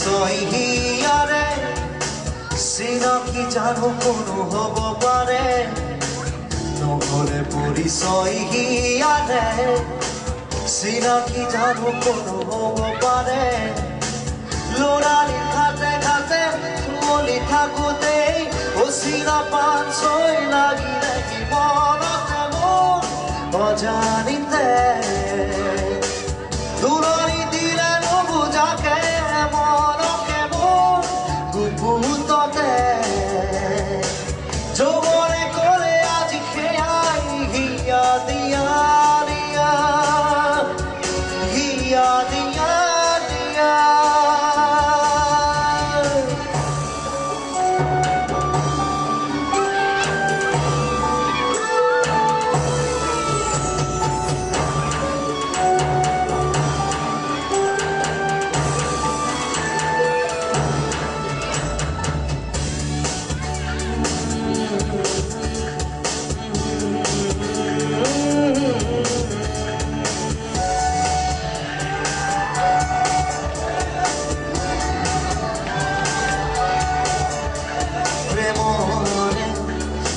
পৰিচয় হিয়াৰে চিনাকি জানো কোনো হ'ব পাৰে নহ'লে পৰিচয় হিয়াৰে চিনাকি জানো কোনো হ'ব পাৰে ল'ৰালিৰ ঘাটে ঘাটে চলি থাকোঁতেই অচিনা পান ছৈ লাগিলে মনতে মোৰ অজানিতে দূৰণি দিলে নুবুজাকে মনকে মোৰ গুপুততে যৌৱনে ক'লে আজি সেয়াই হিয়া দিয়া দিয়া হিয়া দিয়া দিয়া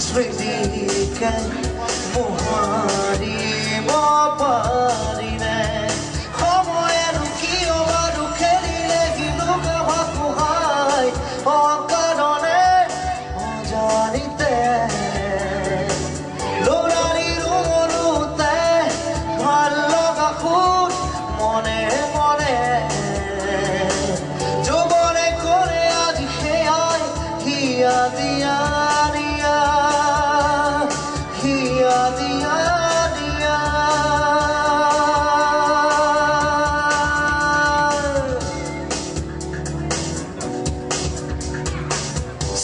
Sprintike muharib parine homoenu kiyo baru kelile hinuka bhakuhai okarone ojanite lorari rumorute bhalloga khun mone mone jobone kore aaj heyai hiya diya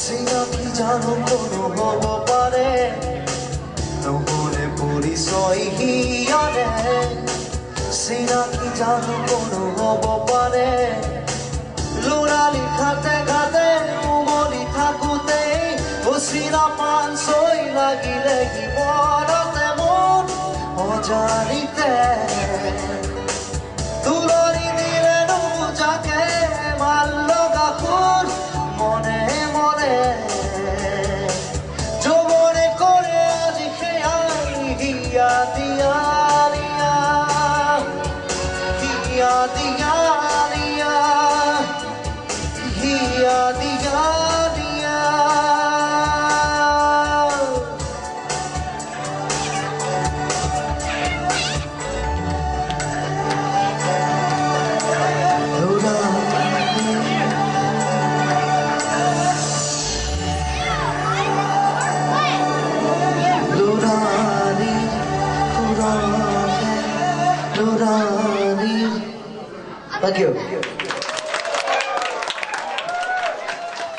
চিনাকি জানো কোনো হ'ব পাৰে নহ'লে পৰিচয় হিয়াৰে চিনাকি জানো কোনো হ'ব পাৰে ল'ৰালিৰ ঘাটে ঘাটে উমলি থাকোঁতেই অচিনা পান ছৈ লাগিলে মনতে মোৰ অজানিতে দূৰণি দিলে নুবুজাকে ভাল লগা সুৰ মনে মনে যৌৱনে কৰে আজি সেয়াই হিয়া দিয়া দিয়া হিয়া দিয়া দিয়া হিয়া দিয়া দিয়া Thank you.